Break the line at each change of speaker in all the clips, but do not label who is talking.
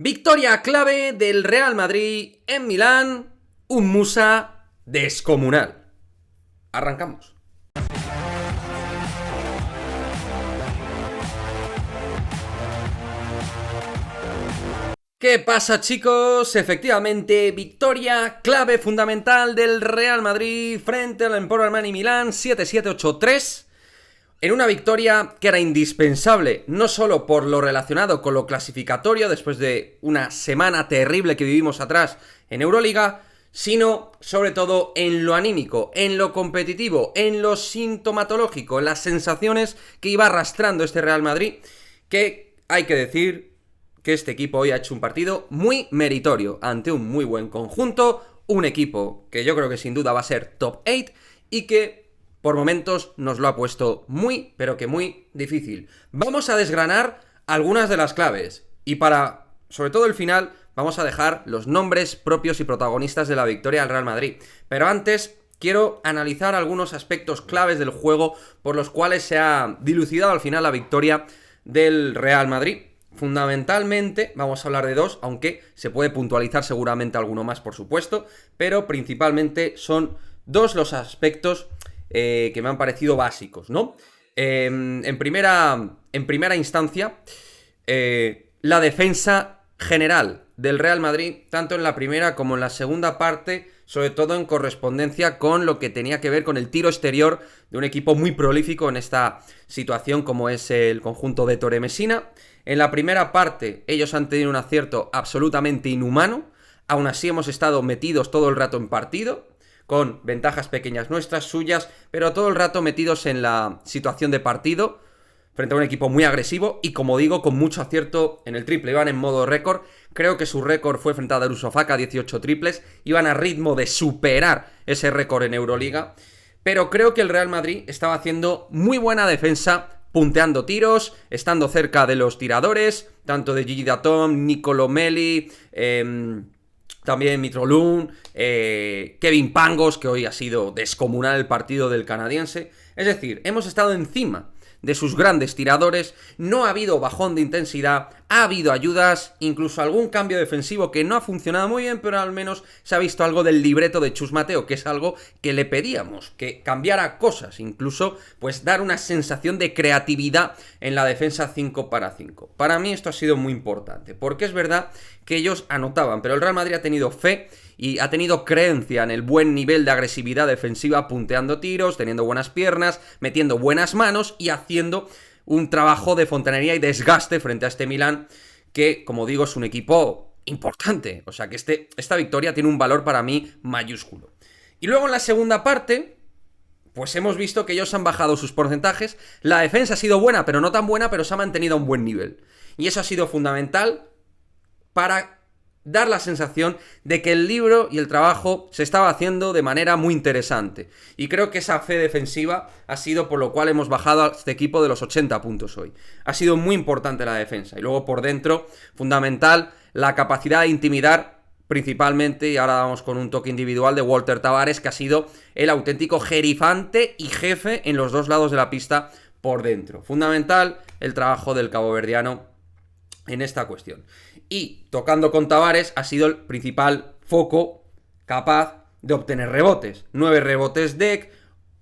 Victoria clave del Real Madrid en Milán, un Musa descomunal. Arrancamos. ¿Qué pasa, chicos? Efectivamente, victoria clave fundamental del Real Madrid frente al Emporio Armani Milán 7-7-8-3. En una victoria que era indispensable, no solo por lo relacionado con lo clasificatorio después de una semana terrible que vivimos atrás en Euroliga, sino sobre todo en lo anímico, en lo competitivo, en lo sintomatológico, en las sensaciones que iba arrastrando este Real Madrid, que hay que decir que este equipo hoy ha hecho un partido muy meritorio ante un muy buen conjunto, un equipo que yo creo que sin duda va a ser top 8 y que por momentos nos lo ha puesto muy, pero que muy difícil. Vamos a desgranar algunas de las claves y para, sobre todo el final, vamos a dejar los nombres propios y protagonistas de la victoria del Real Madrid. Pero antes quiero analizar algunos aspectos claves del juego por los cuales se ha dilucidado al final la victoria del Real Madrid. Fundamentalmente vamos a hablar de dos, aunque se puede puntualizar seguramente alguno más, por supuesto, pero principalmente son dos los aspectos que me han parecido básicos, ¿no? En primera instancia, la defensa general del Real Madrid, tanto en la primera como en la segunda parte, sobre todo en correspondencia con lo que tenía que ver con el tiro exterior de un equipo muy prolífico en esta situación como es el conjunto de Ettore Messina. En la primera parte ellos han tenido un acierto absolutamente inhumano, aún así hemos estado metidos todo el rato en partido, con ventajas pequeñas nuestras, suyas, pero todo el rato metidos en la situación de partido, frente a un equipo muy agresivo y, como digo, con mucho acierto en el triple. Iban en modo récord, creo que su récord fue frente a Darussafaka, 18 triples, iban a ritmo de superar ese récord en Euroliga, pero creo que el Real Madrid estaba haciendo muy buena defensa, punteando tiros, estando cerca de los tiradores, tanto de Gigi Datome, Nicolo Melli, también Mitrolun, Kevin Pangos, que hoy ha sido descomunal el partido del canadiense. Es decir, hemos estado encima de sus grandes tiradores, no ha habido bajón de intensidad, ha habido ayudas, incluso algún cambio defensivo que no ha funcionado muy bien, pero al menos se ha visto algo del libreto de Chus Mateo, que es algo que le pedíamos, que cambiara cosas, incluso pues dar una sensación de creatividad en la defensa 5 para 5. Para mí esto ha sido muy importante, porque es verdad que ellos anotaban, pero el Real Madrid ha tenido fe y ha tenido creencia en el buen nivel de agresividad defensiva, punteando tiros, teniendo buenas piernas, metiendo buenas manos y haciendo un trabajo de fontanería y desgaste frente a este Milán, que, como digo, es un equipo importante. O sea que esta victoria tiene un valor para mí mayúsculo. Y luego en la segunda parte, pues hemos visto que ellos han bajado sus porcentajes. La defensa ha sido buena, pero no tan buena, pero se ha mantenido a un buen nivel. Y eso ha sido fundamental para dar la sensación de que el libro y el trabajo se estaba haciendo de manera muy interesante. Y creo que esa fe defensiva ha sido por lo cual hemos bajado a este equipo de los 80 puntos hoy. Ha sido muy importante la defensa. Y luego por dentro, fundamental, la capacidad de intimidar principalmente, y ahora vamos con un toque individual de Walter Tavares, que ha sido el auténtico jerifante y jefe en los dos lados de la pista por dentro. Fundamental el trabajo del caboverdiano en esta cuestión. Y tocando con Tavares ha sido el principal foco capaz de obtener rebotes. 9 rebotes Deck,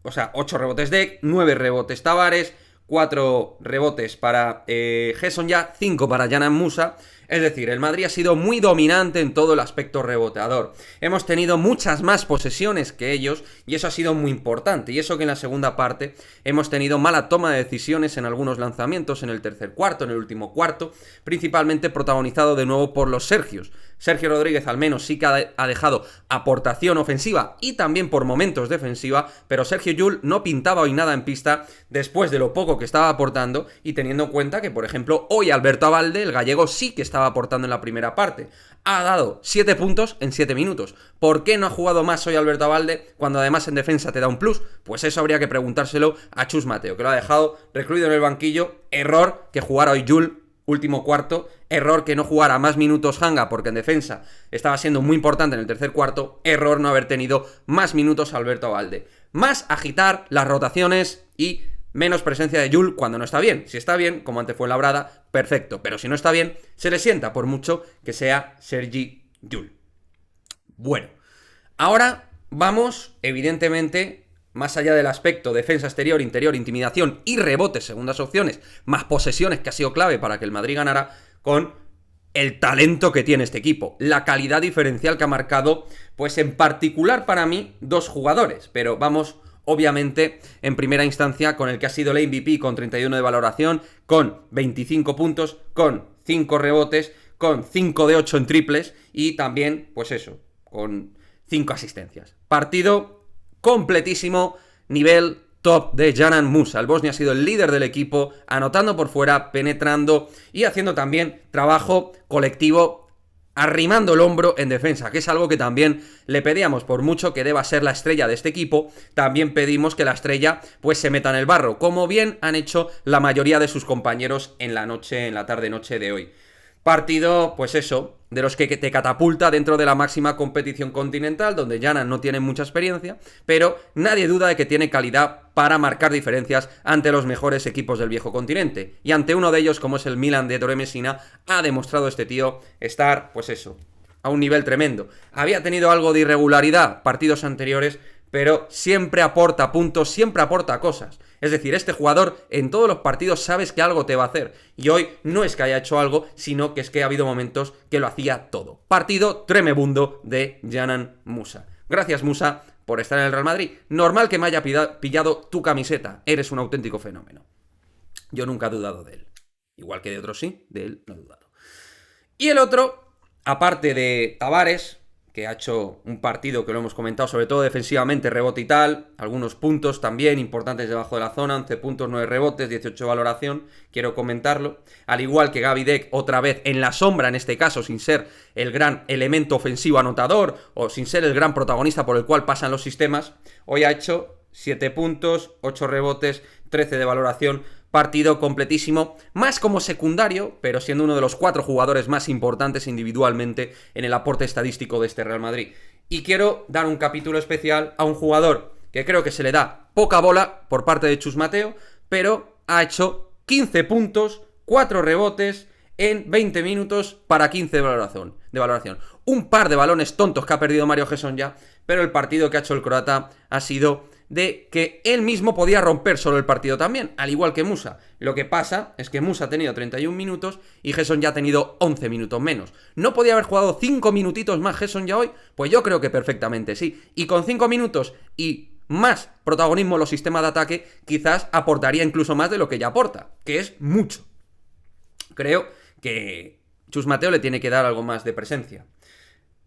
o sea, 8 rebotes Deck, 9 rebotes Tavares, 4 rebotes para Gerson ya, 5 para Dzanan Musa. Es decir, el Madrid ha sido muy dominante en todo el aspecto reboteador. Hemos tenido muchas más posesiones que ellos y eso ha sido muy importante. Y eso que en la segunda parte hemos tenido mala toma de decisiones en algunos lanzamientos, en el tercer cuarto, en el último cuarto, principalmente protagonizado de nuevo por los Sergios. Sergio Rodríguez al menos sí que ha dejado aportación ofensiva y también por momentos defensiva, pero Sergio Llull no pintaba hoy nada en pista después de lo poco que estaba aportando y teniendo en cuenta que, por ejemplo, hoy Alberto Abalde, el gallego, sí que estaba aportando en la primera parte. Ha dado 7 puntos en 7 minutos. ¿Por qué no ha jugado más hoy Alberto Abalde cuando además en defensa te da un plus? Pues eso habría que preguntárselo a Chus Mateo, que lo ha dejado recluido en el banquillo. Error que jugara hoy Llull último cuarto, error que no jugara más minutos Hanga porque en defensa estaba siendo muy importante en el tercer cuarto, error no haber tenido más minutos Alberto Abalde. Más agitar las rotaciones y menos presencia de Llull cuando no está bien. Si está bien, como ante Fuenlabrada, perfecto. Pero si no está bien, se le sienta, por mucho que sea Sergi Llull. Bueno, ahora vamos, evidentemente, más allá del aspecto defensa exterior, interior, intimidación y rebotes, segundas opciones, más posesiones, que ha sido clave para que el Madrid ganara, con el talento que tiene este equipo, la calidad diferencial que ha marcado, pues en particular para mí, dos jugadores, pero vamos, obviamente, en primera instancia con el que ha sido el MVP con 31 de valoración, con 25 puntos, con 5 rebotes, con 5 de 8 en triples y también, pues eso, con 5 asistencias. Partido completísimo, nivel top de Dzanan Musa. El bosnio ha sido el líder del equipo, anotando por fuera, penetrando y haciendo también trabajo colectivo, arrimando el hombro en defensa, que es algo que también le pedíamos. Por mucho que deba ser la estrella de este equipo, también pedimos que la estrella pues se meta en el barro, como bien han hecho la mayoría de sus compañeros en la tarde-noche de hoy. Partido, pues eso, de los que te catapulta dentro de la máxima competición continental, donde Dzanan no tiene mucha experiencia, pero nadie duda de que tiene calidad para marcar diferencias ante los mejores equipos del viejo continente. Y ante uno de ellos, como es el Milan de Ettore Messina, ha demostrado este tío estar, pues eso, a un nivel tremendo. Había tenido algo de irregularidad partidos anteriores, pero siempre aporta puntos, siempre aporta cosas. Es decir, este jugador en todos los partidos sabes que algo te va a hacer. Y hoy no es que haya hecho algo, sino que es que ha habido momentos que lo hacía todo. Partido tremebundo de Dzanan Musa. Gracias, Musa, por estar en el Real Madrid. Normal que me haya pillado tu camiseta. Eres un auténtico fenómeno. Yo nunca he dudado de él. Igual que de otros sí, de él no he dudado. Y el otro, aparte de Tavares, que ha hecho un partido que lo hemos comentado, sobre todo defensivamente, rebote y tal, algunos puntos también importantes debajo de la zona, 11 puntos, 9 rebotes, 18 de valoración, quiero comentarlo, al igual que Gaby Deck, otra vez en la sombra en este caso, sin ser el gran elemento ofensivo anotador, o sin ser el gran protagonista por el cual pasan los sistemas, hoy ha hecho 7 puntos, 8 rebotes, 13 de valoración, partido completísimo, más como secundario, pero siendo uno de los 4 jugadores más importantes individualmente en el aporte estadístico de este Real Madrid. Y quiero dar un capítulo especial a un jugador que creo que se le da poca bola por parte de Chus Mateo, pero ha hecho 15 puntos, 4 rebotes en 20 minutos para 15 de valoración. Un par de balones tontos que ha perdido Mario Hezonja, pero el partido que ha hecho el croata ha sido de que él mismo podía romper solo el partido también, al igual que Musa. Lo que pasa es que Musa ha tenido 31 minutos y Hezonja ha tenido 11 minutos menos. ¿No podía haber jugado 5 minutitos más Hezonja hoy? Pues yo creo que perfectamente sí. Y con 5 minutos y más protagonismo en los sistemas de ataque, quizás aportaría incluso más de lo que ya aporta, que es mucho. Creo que Chus Mateo le tiene que dar algo más de presencia.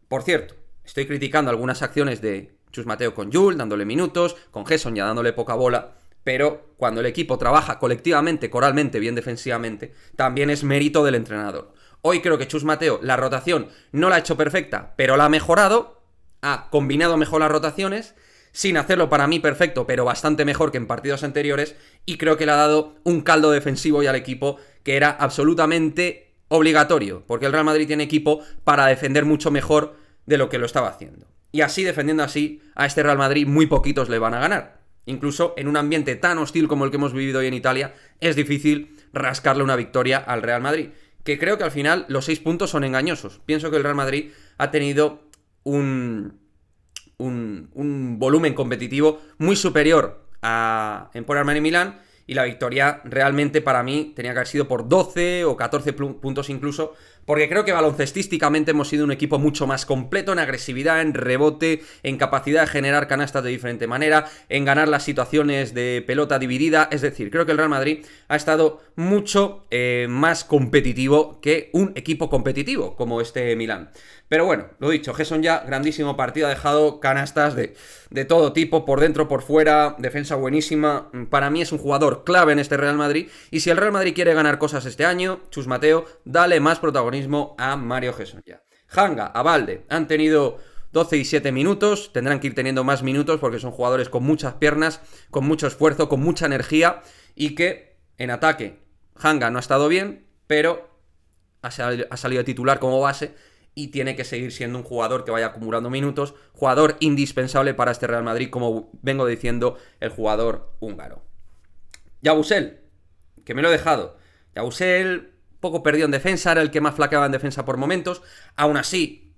Por cierto, estoy criticando algunas acciones de Chus Mateo con Llull, dándole minutos, con Hezonja dándole poca bola, pero cuando el equipo trabaja colectivamente, coralmente, bien defensivamente, también es mérito del entrenador. Hoy creo que Chus Mateo, la rotación no la ha hecho perfecta, pero la ha mejorado, ha combinado mejor las rotaciones, sin hacerlo para mí perfecto, pero bastante mejor que en partidos anteriores, y creo que le ha dado un caldo defensivo y al equipo que era absolutamente obligatorio, porque el Real Madrid tiene equipo para defender mucho mejor de lo que lo estaba haciendo. Y así, defendiendo así, a este Real Madrid muy poquitos le van a ganar. Incluso en un ambiente tan hostil como el que hemos vivido hoy en Italia, es difícil rascarle una victoria al Real Madrid. Que creo que al final los 6 puntos son engañosos. Pienso que el Real Madrid ha tenido un volumen competitivo muy superior a Emporio Armani Milán, y la victoria realmente para mí tenía que haber sido por 12 o 14 puntos incluso, porque creo que baloncestísticamente hemos sido un equipo mucho más completo en agresividad, en rebote, en capacidad de generar canastas de diferente manera, en ganar las situaciones de pelota dividida. Es decir, creo que el Real Madrid ha estado mucho más competitivo que un equipo competitivo como este Milán. Pero bueno, lo dicho, Hezonja, grandísimo partido, ha dejado canastas de todo tipo, por dentro, por fuera, defensa buenísima. Para mí es un jugador clave en este Real Madrid, y si el Real Madrid quiere ganar cosas este año, Chus Mateo, dale más protagonismo a Mario Hezonja. Hanga, a Balde, han tenido 12 y 7 minutos, tendrán que ir teniendo más minutos porque son jugadores con muchas piernas, con mucho esfuerzo, con mucha energía, y que en ataque Hanga no ha estado bien, pero ha salido titular como base y tiene que seguir siendo un jugador que vaya acumulando minutos, jugador indispensable para este Real Madrid, como vengo diciendo, el jugador húngaro. Yabusel, que me lo he dejado. Yabusel, poco perdido en defensa, era el que más flaqueaba en defensa por momentos. Aún así,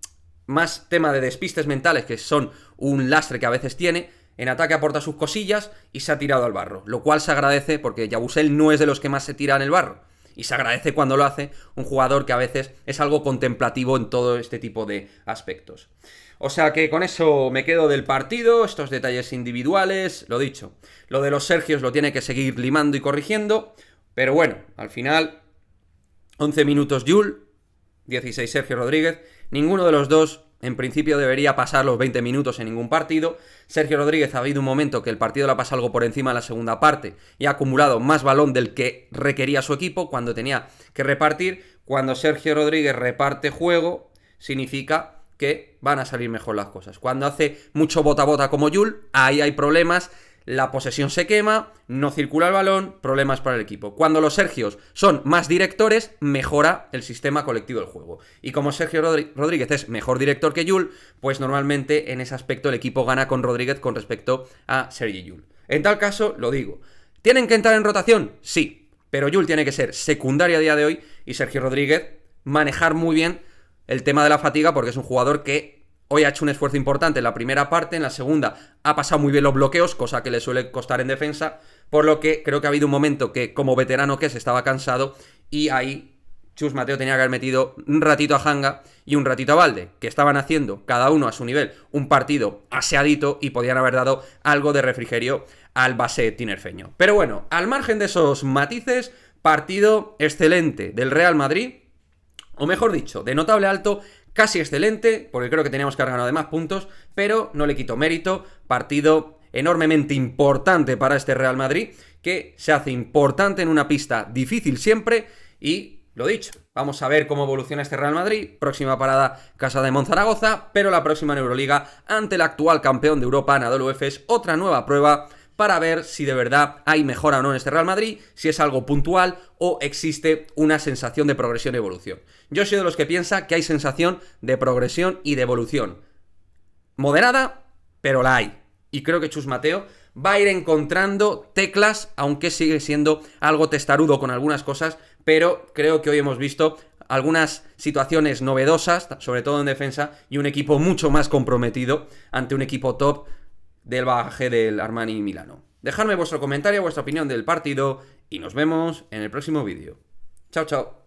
más tema de despistes mentales, que son un lastre que a veces tiene. En ataque aporta sus cosillas y se ha tirado al barro, lo cual se agradece porque Yabusel no es de los que más se tira en el barro. Y se agradece cuando lo hace un jugador que a veces es algo contemplativo en todo este tipo de aspectos. O sea que con eso me quedo del partido, estos detalles individuales, lo dicho. Lo de los Sergios lo tiene que seguir limando y corrigiendo, pero bueno, al final 11 minutos Yul, 16 Sergio Rodríguez, ninguno de los dos en principio debería pasar los 20 minutos en ningún partido. Sergio Rodríguez ha habido un momento que el partido le ha pasado algo por encima en la segunda parte y ha acumulado más balón del que requería su equipo cuando tenía que repartir. Cuando Sergio Rodríguez reparte juego, significa que van a salir mejor las cosas. Cuando hace mucho bota a bota como Yul, ahí hay problemas. La posesión se quema, no circula el balón, problemas para el equipo. Cuando los Sergios son más directores, mejora el sistema colectivo del juego. Y como Sergio Rodríguez es mejor director que Yul, pues normalmente en ese aspecto el equipo gana con Rodríguez con respecto a Sergi Yul. En tal caso, lo digo, ¿tienen que entrar en rotación? Sí, pero Yul tiene que ser secundario a día de hoy y Sergio Rodríguez manejar muy bien el tema de la fatiga porque es un jugador que hoy ha hecho un esfuerzo importante en la primera parte, en la segunda ha pasado muy bien los bloqueos, cosa que le suele costar en defensa, por lo que creo que ha habido un momento que como veterano que es estaba cansado y ahí Chus Mateo tenía que haber metido un ratito a Hanga y un ratito a Balde, que estaban haciendo cada uno a su nivel un partido aseadito y podían haber dado algo de refrigerio al base tinerfeño. Pero bueno, al margen de esos matices, partido excelente del Real Madrid, o mejor dicho, de notable alto, casi excelente, porque creo que teníamos que haber ganado de más puntos, pero no le quito mérito. Partido enormemente importante para este Real Madrid, que se hace importante en una pista difícil siempre. Y lo dicho, vamos a ver cómo evoluciona este Real Madrid. Próxima parada, Casa de Monzaragoza, pero la próxima en Euroliga ante el actual campeón de Europa, Anadolu Efes. Otra nueva prueba para ver si de verdad hay mejora o no en este Real Madrid, si es algo puntual o existe una sensación de progresión y evolución. Yo soy de los que piensa que hay sensación de progresión y de evolución. Moderada, pero la hay. Y creo que Chus Mateo va a ir encontrando teclas, aunque sigue siendo algo testarudo con algunas cosas, pero creo que hoy hemos visto algunas situaciones novedosas, sobre todo en defensa, y un equipo mucho más comprometido ante un equipo top del bagaje del Armani Milano. Dejadme vuestro comentario, vuestra opinión del partido y nos vemos en el próximo vídeo. Chao, chao.